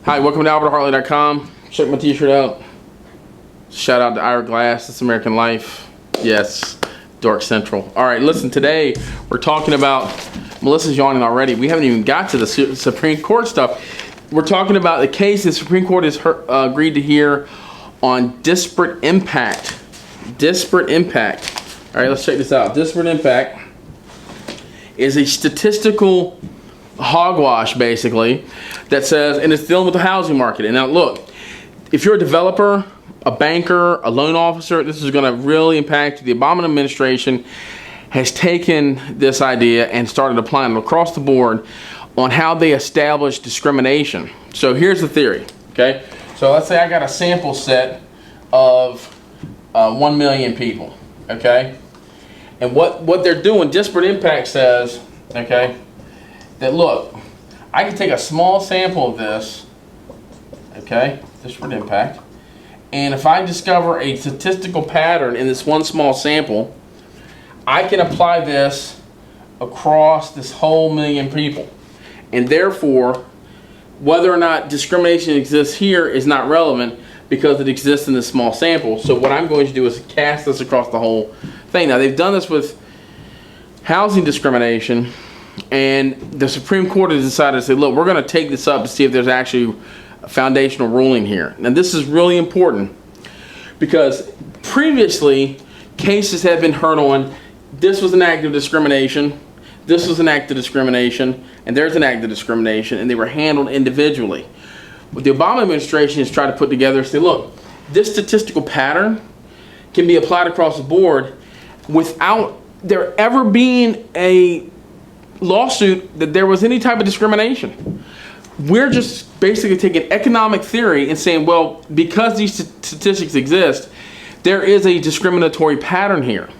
Hi, welcome to AlbertHartley.com. Check my t-shirt out. Shout out to Ira Glass, This American Life. Yes, Dork Central. All right, listen, today we're talking about, Melissa's yawning already. We haven't even got to the Supreme Court stuff. We're talking about the case the Supreme Court has agreed to hear on disparate impact. Disparate impact. All right, let's check this out. Disparate impact is a statistical hogwash, basically, that says, and it's dealing with the housing market. And now look, if you're a developer, a banker, a loan officer, this is going to really impact you. The Obama administration has taken this idea and started applying it across the board on how they establish discrimination. So here's the theory, okay? So let's say I got a sample set of 1 million people, okay? And what they're doing, disparate impact says, okay, that look, I can take a small sample of this, okay, disparate impact, and if I discover a statistical pattern in this one small sample, I can apply this across this whole million people. And therefore, whether or not discrimination exists here is not relevant because it exists in this small sample. So what I'm going to do is cast this across the whole thing. Now, they've done this with housing discrimination, and the Supreme Court has decided to say, look, we're going to take this up to see if there's actually a foundational ruling here. Now, this is really important because previously cases have been heard on this was an act of discrimination, this was an act of discrimination, and there's an act of discrimination, and they were handled individually. What the Obama administration has tried to put together is say, look, this statistical pattern can be applied across the board without there ever being a lawsuit that there was any type of discrimination. We're just basically taking economic theory and saying, well, because these statistics exist, there is a discriminatory pattern here.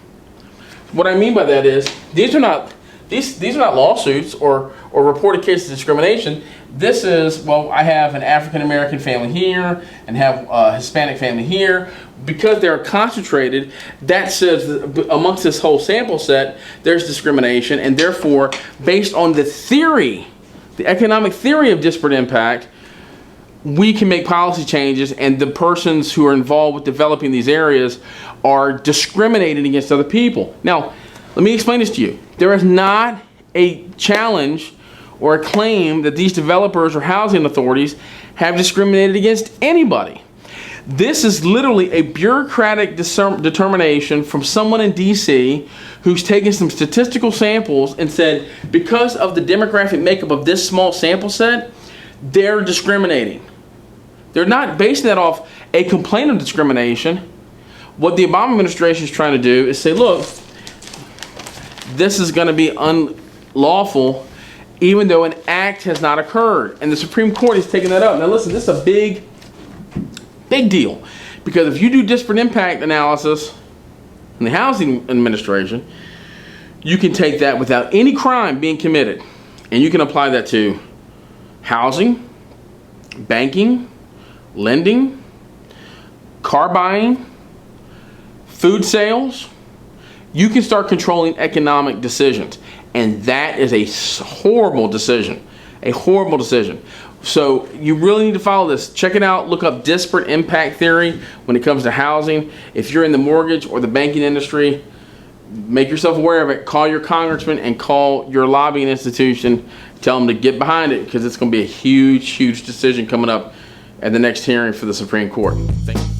What I mean by that is these are not lawsuits or reported cases of discrimination. This is, well, I have an African American family here and have a Hispanic family here. Because they're concentrated, that says that amongst this whole sample set, there's discrimination, and therefore, based on the theory, the economic theory of disparate impact, we can make policy changes, and the persons who are involved with developing these areas are discriminating against other people. Now, let me explain this to you. There is not a challenge or a claim that these developers or housing authorities have discriminated against anybody. This is literally a bureaucratic determination from someone in DC who's taken some statistical samples and said, because of the demographic makeup of this small sample set, they're discriminating. They're not basing that off a complaint of discrimination. What the Obama administration is trying to do is say, look, this is going to be unlawful even though an act has not occurred. And the Supreme Court is taking that up. Now listen, this is a big deal, because if you do disparate impact analysis in the housing administration, you can take that without any crime being committed, and you can apply that to housing, banking, lending, car buying, food sales. You can start controlling economic decisions, and that is a horrible decision, a horrible decision. So you really need to follow this. Check it out. Look up disparate impact theory when it comes to housing. If you're in the mortgage or the banking industry, make yourself aware of it. Call your congressman and call your lobbying institution. Tell them to get behind it, because it's going to be a huge, huge decision coming up at the next hearing for the Supreme Court. Thank you.